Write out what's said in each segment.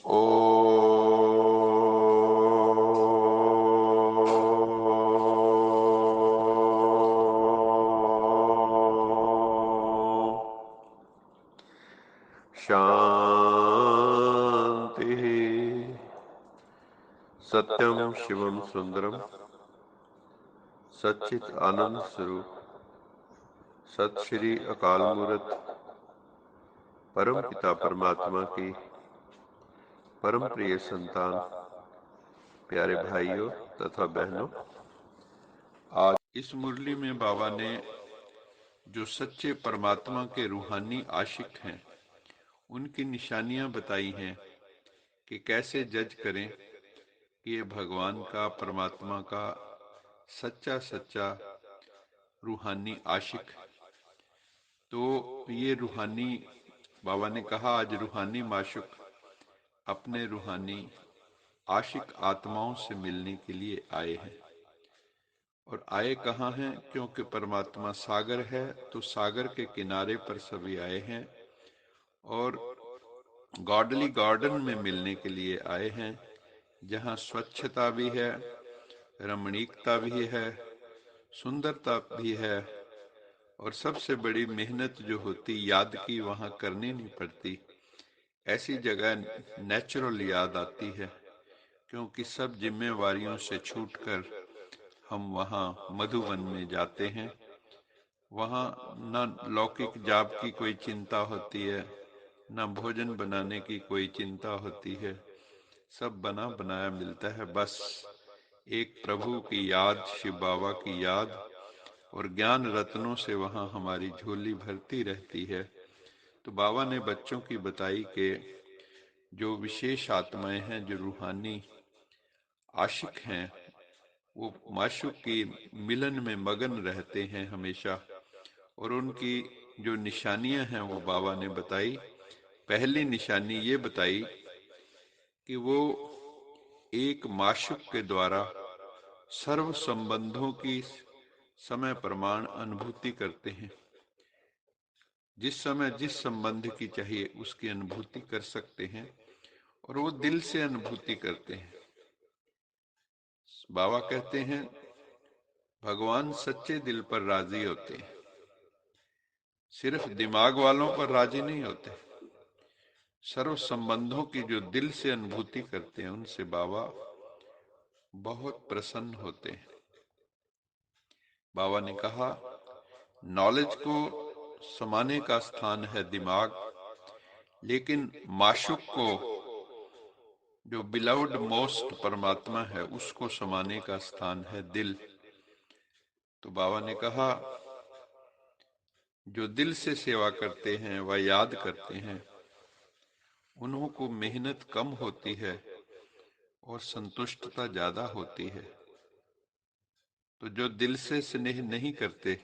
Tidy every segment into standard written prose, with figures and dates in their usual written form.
ओ शांति। सत्यम शिवम सुंदरम सच्चित आनंद स्वरूप सत श्री अकाल मूर्त परम पिता परमात्मा की परम प्रिय संतान प्यारे भाइयों तथा बहनों, आज इस मुरली में बाबा ने जो सच्चे परमात्मा के रूहानी आशिक हैं उनकी निशानियां बताई हैं कि कैसे जज करें कि ये भगवान का, परमात्मा का सच्चा सच्चा रूहानी आशिक है। तो ये रूहानी, बाबा ने कहा आज रूहानी माशुक अपने रूहानी आशिक आत्माओं से मिलने के लिए आए हैं। और आए कहाँ हैं? क्योंकि परमात्मा सागर है, तो सागर के किनारे पर सभी आए हैं और गॉडली गार्डन में मिलने के लिए आए हैं, जहाँ स्वच्छता भी है, रमणीकता भी है, सुंदरता भी है और सबसे बड़ी मेहनत जो होती याद की वहाँ करनी नहीं पड़ती। ऐसी जगह नेचुरल याद आती है, क्योंकि सब जिम्मेवारियों से छूटकर हम वहाँ मधुवन में जाते हैं। वहाँ न लौकिक जाप की कोई चिंता होती है, न भोजन बनाने की कोई चिंता होती है, सब बना बनाया मिलता है। बस एक प्रभु की याद, शिव बाबा की याद और ज्ञान रत्नों से वहाँ हमारी झोली भरती रहती है। तो बाबा ने बच्चों की बताई कि जो विशेष आत्माएं हैं, जो रूहानी आशिक हैं, वो माशूक की मिलन में मगन रहते हैं हमेशा। और उनकी जो निशानियां हैं वो बाबा ने बताई। पहली निशानी ये बताई कि वो एक माशूक के द्वारा सर्व संबंधों की समय प्रमाण अनुभूति करते हैं। जिस समय जिस संबंध की चाहिए उसकी अनुभूति कर सकते हैं और वो दिल से अनुभूति करते हैं। बाबा कहते हैं भगवान सच्चे दिल पर राजी होते हैं, सिर्फ दिमाग वालों पर राजी नहीं होते। सर्व संबंधों की जो दिल से अनुभूति करते हैं उनसे बाबा बहुत प्रसन्न होते हैं। बाबा ने कहा नॉलेज को समाने का स्थान है दिमाग, लेकिन माशुक को, जो बिलव्ड मोस्ट परमात्मा है, उसको समाने का स्थान है दिल। तो बाबा ने कहा जो दिल से सेवा करते हैं व याद करते हैं उन्हों को मेहनत कम होती है और संतुष्टता ज्यादा होती है। तो जो दिल से स्नेह नहीं करते,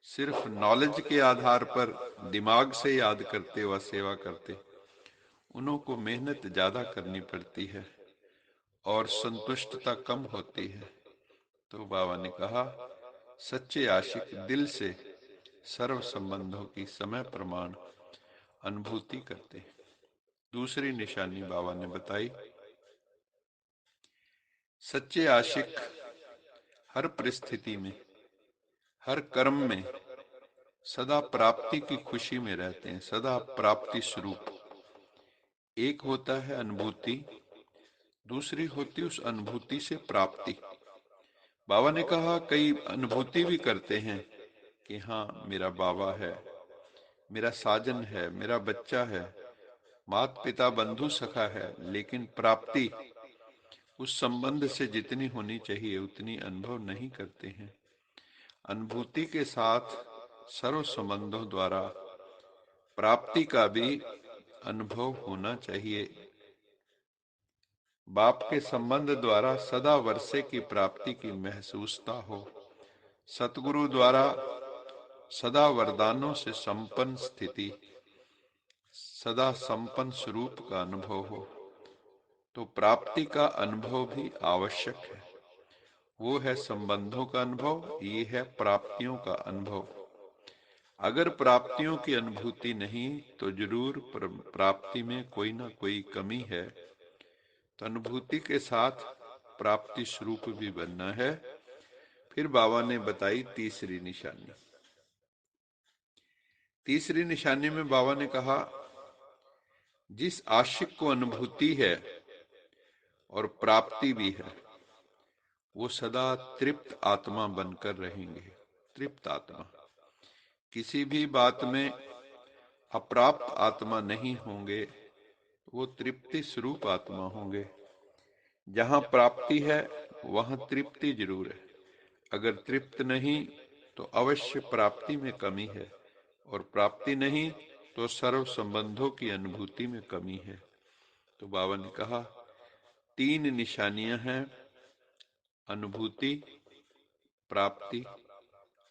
सिर्फ नॉलेज के आधार पर दिमाग से याद करते व सेवा करते, उन्हों को मेहनत ज्यादा करनी पड़ती है और संतुष्टता कम होती है। तो बाबा ने कहा सच्चे आशिक दिल से सर्व संबंधों की समय प्रमाण अनुभूति करते हैं। दूसरी निशानी बाबा ने बताई, सच्चे आशिक हर परिस्थिति में, हर कर्म में सदा प्राप्ति की खुशी में रहते हैं, सदा प्राप्ति स्वरूप। एक होता है अनुभूति, दूसरी होती उस अनुभूति से प्राप्ति। बाबा ने कहा कई अनुभूति भी करते हैं कि हाँ मेरा बाबा है, मेरा साजन है, मेरा बच्चा है, माता पिता बंधु सखा है, लेकिन प्राप्ति उस संबंध से जितनी होनी चाहिए उतनी अनुभव नहीं करते हैं। अनुभूति के साथ सर्व संबंधों द्वारा प्राप्ति का भी अनुभव होना चाहिए। बाप के संबंध द्वारा सदा वर्षे की प्राप्ति की महसूसता हो, सतगुरु द्वारा सदा वरदानों से संपन्न स्थिति, सदा संपन्न स्वरूप का अनुभव हो, तो प्राप्ति का अनुभव भी आवश्यक है। वो है संबंधों का अनुभव, ये है प्राप्तियों का अनुभव। अगर प्राप्तियों की अनुभूति नहीं तो जरूर प्राप्ति में कोई ना कोई कमी है। तो अनुभूति के साथ प्राप्ति स्वरूप भी बनना है। फिर बाबा ने बताई तीसरी निशानी। तीसरी निशानी में बाबा ने कहा, जिस आशिक को अनुभूति है और प्राप्ति भी है, वो सदा तृप्त आत्मा बनकर रहेंगे। तृप्त आत्मा, किसी भी बात में अप्राप्त आत्मा नहीं होंगे, वो तृप्ति स्वरूप आत्मा होंगे। जहां प्राप्ति है वहां तृप्ति जरूर है। अगर तृप्त नहीं तो अवश्य प्राप्ति में कमी है, और प्राप्ति नहीं तो सर्व संबंधों की अनुभूति में कमी है। तो बाबा ने कहा, तीन निशानियां हैं, अनुभूति, प्राप्ति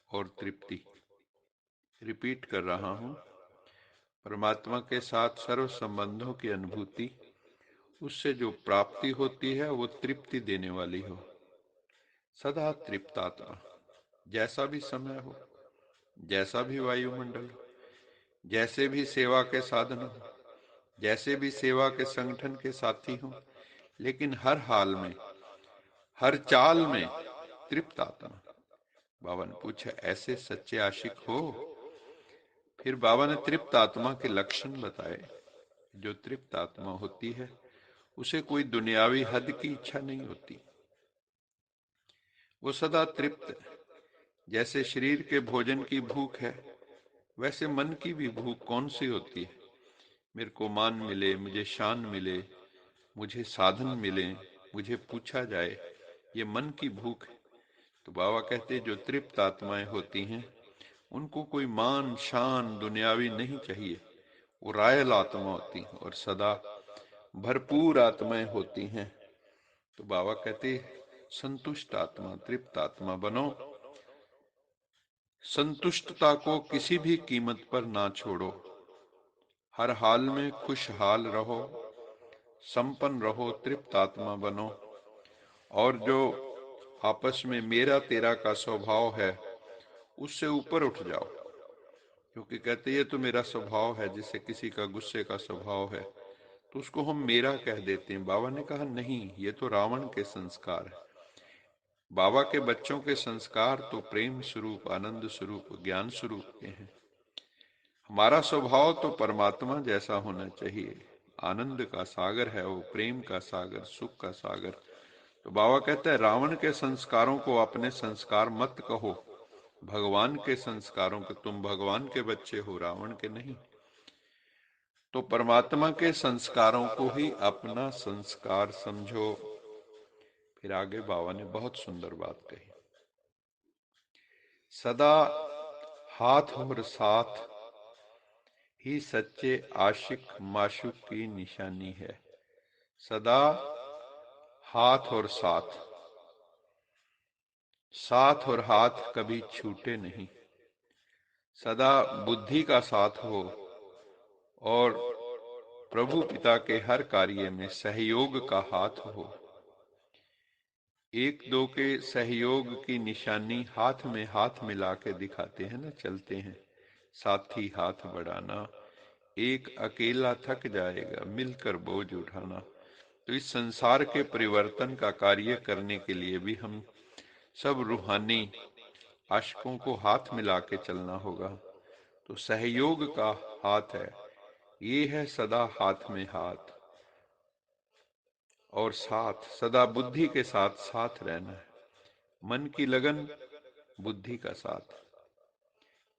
और तृप्ति। रिपीट कर रहा हूं, परमात्मा के साथ सर्व संबंधों की अनुभूति, उससे जो प्राप्ति होती है वो तृप्ति देने वाली हो। सदा तृप्त आत्मा, जैसा भी समय हो, जैसा भी वायुमंडल हो, जैसे भी सेवा के साधन हो, जैसे भी सेवा के संगठन के साथी हो, लेकिन हर हाल में, हर चाल में तृप्त आत्मा। बाबा ने पूछा, ऐसे सच्चे आशिक हो? फिर बाबा ने तृप्त आत्मा के लक्षण बताए। जो तृप्त आत्मा होती है उसे कोई दुनियावी हद की इच्छा नहीं होती, वो सदा तृप्त है। जैसे शरीर के भोजन की भूख है, वैसे मन की भी भूख कौन सी होती है? मेरे को मान मिले, मुझे शान मिले, मुझे साधन मिले, मुझे पूछा जाए, ये मन की भूख है। तो बाबा कहते, जो तृप्त आत्माएं होती हैं उनको कोई मान शान दुनियावी नहीं चाहिए। वो रायल आत्मा होती हैं और सदा भरपूर आत्माएं होती हैं। तो बाबा कहते, संतुष्ट आत्मा, तृप्त आत्मा बनो। संतुष्टता को किसी भी कीमत पर ना छोड़ो। हर हाल में खुशहाल रहो, संपन्न रहो, तृप्त आत्मा बनो। और जो आपस में मेरा तेरा का स्वभाव है उससे ऊपर उठ जाओ। क्योंकि कहते ये तो मेरा स्वभाव है, जिससे किसी का गुस्से का स्वभाव है तो उसको हम मेरा कह देते हैं। बाबा ने कहा नहीं, ये तो रावण के संस्कार है। बाबा के बच्चों के संस्कार तो प्रेम स्वरूप, आनंद स्वरूप, ज्ञान स्वरूप के हैं। हमारा स्वभाव तो परमात्मा जैसा होना चाहिए। आनंद का सागर है वो, प्रेम का सागर, सुख का सागर। तो बाबा कहता है, रावण के संस्कारों को अपने संस्कार मत कहो, भगवान के संस्कारों को। तुम भगवान के बच्चे हो, रावण के नहीं। तो परमात्मा के संस्कारों को ही अपना संस्कार समझो। फिर आगे बाबा ने बहुत सुंदर बात कही, सदा हाथ और साथ ही सच्चे आशिक माशूक की निशानी है। सदा हाथ और साथ, साथ और हाथ कभी छूटे नहीं। सदा बुद्धि का साथ हो और प्रभु पिता के हर कार्य में सहयोग का हाथ हो। एक दो के सहयोग की निशानी हाथ में हाथ मिला के दिखाते हैं ना, चलते हैं। साथी हाथ बढ़ाना, एक अकेला थक जाएगा, मिलकर बोझ उठाना। तो इस संसार के परिवर्तन का कार्य करने के लिए भी हम सब रूहानी आशिकों को हाथ मिला के चलना होगा। तो सहयोग का हाथ है, ये है सदा हाथ में हाथ। और साथ, सदा बुद्धि के साथ साथ रहना है। मन की लगन, बुद्धि का साथ,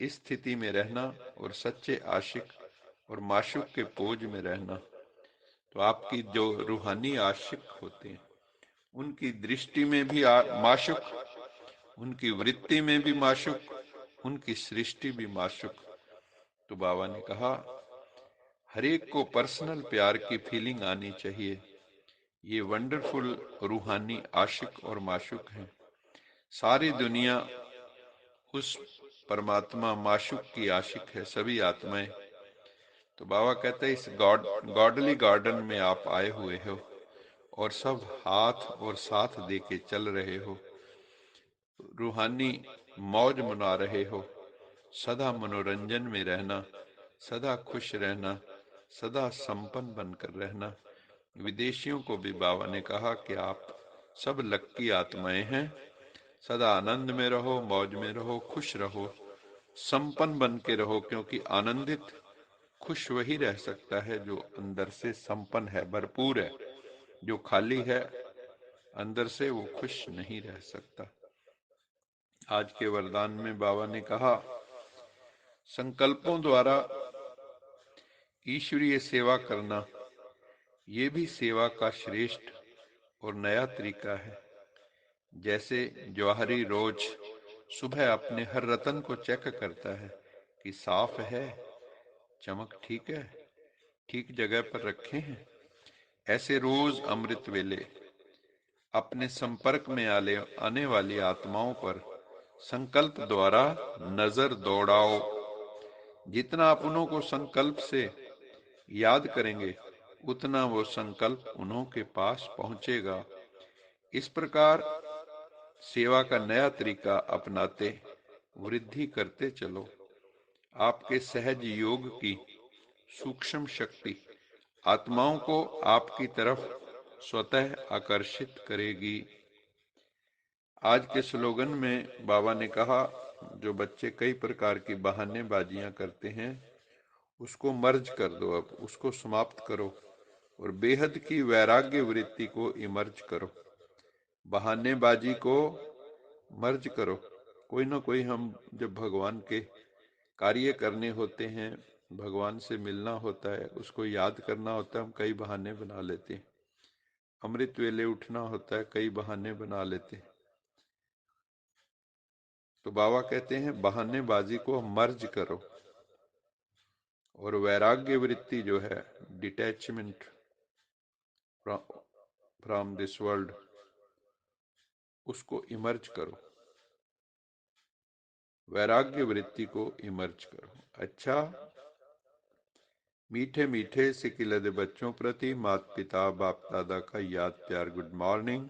इस स्थिति में रहना और सच्चे आशिक और माशूक के पोज में रहना। तो आपकी जो रूहानी आशिक होते हैं उनकी दृष्टि में भी माशूक, उनकी वृत्ति में भी माशूक, उनकी सृष्टि भी माशूक। तो बाबा ने कहा, हरेक को पर्सनल प्यार की फीलिंग आनी चाहिए। ये वंडरफुल रूहानी आशिक और माशूक हैं। सारी दुनिया उस परमात्मा माशूक की आशिक है, सभी आत्माएं। तो बाबा कहते हैं, इस गॉडली गार्डन में आप आए हुए हो और सब हाथ और साथ देके चल रहे हो, रूहानी मौज मना रहे हो। सदा मनोरंजन में रहना, सदा खुश रहना, सदा संपन्न बनकर रहना। विदेशियों को भी बाबा ने कहा कि आप सब लक्की आत्माएं हैं, सदा आनंद में रहो, मौज में रहो, खुश रहो, संपन्न बन के रहो, क्योंकि आनंदित खुश वही रह सकता है जो अंदर से संपन्न है, भरपूर है। जो खाली है अंदर से, वो खुश नहीं रह सकता। आज के वरदान में बाबा ने कहा, संकल्पों द्वारा ईश्वरीय सेवा करना, ये भी सेवा का श्रेष्ठ और नया तरीका है। जैसे जौहरी रोज सुबह अपने हर रतन को चेक करता है कि साफ है, चमक ठीक है, ठीक जगह पर रखे हैं, ऐसे रोज अमृत वेले अपने संपर्क में आने वाली आत्माओं पर संकल्प द्वारा नजर दौड़ाओ। जितना अपनों को संकल्प से याद करेंगे, उतना वो संकल्प उन्हों के पास पहुंचेगा। इस प्रकार सेवा का नया तरीका अपनाते वृद्धि करते चलो। आपके सहज योग की सूक्ष्म शक्ति आत्माओं को आपकी तरफ स्वतः आकर्षित करेगी। आज के स्लोगन में बाबा ने कहा, जो बच्चे कई प्रकार की बहानेबाजियां करते हैं, उसको मर्ज कर दो, अब उसको समाप्त करो और बेहद की वैराग्य वृत्ति को इमर्ज करो। बहानेबाजी को मर्ज करो। कोई ना कोई, हम जब भगवान के कार्य करने होते हैं, भगवान से मिलना होता है, उसको याद करना होता है, हम कई बहाने बना लेते हैं। अमृत वेले उठना होता है, कई बहाने बना लेते हैं। तो बाबा कहते हैं बहानेबाजी को मर्ज करो और वैराग्य वृत्ति जो है, डिटैचमेंट फ्रॉम दिस वर्ल्ड, उसको इमर्ज करो। वैराग्य वृत्ति को इमर्ज करो। अच्छा, मीठे मीठे सिकिलद बच्चों प्रति माता पिता बाप दादा का याद प्यार गुड मॉर्निंग।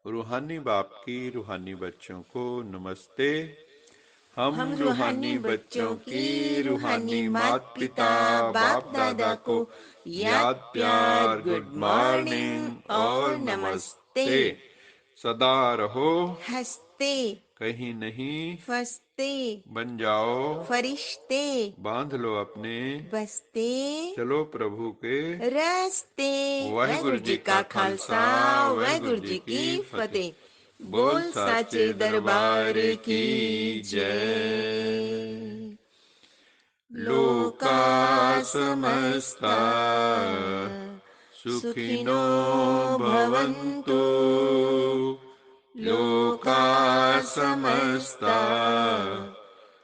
रूहानी बाप की रूहानी बच्चों को नमस्ते। हम रूहानी बच्चों की रूहानी माता पिता बाप दादा को याद प्यार गुड मॉर्निंग और नमस्ते। सदा रहो हंसते, कहीं नहीं फंसते, बन जाओ फरिश्ते, बांध लो अपने बसते, चलो प्रभु के रस्ते। वाहिगुरु जी का खालसा वाहिगुरु जी की फतेह। बोल साचे दरबार की जय। लोका समस्ता सुखिनो भवन्तु। लोका समस्ता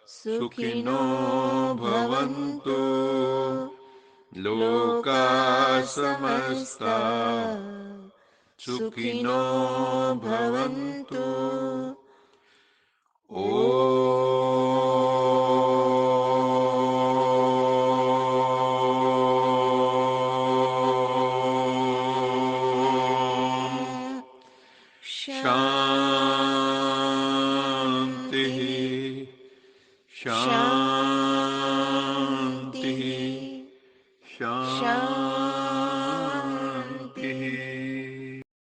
सुखिनो भवन्तु। लोका समस्ता सुखिनो भवन्तु। शांति शांति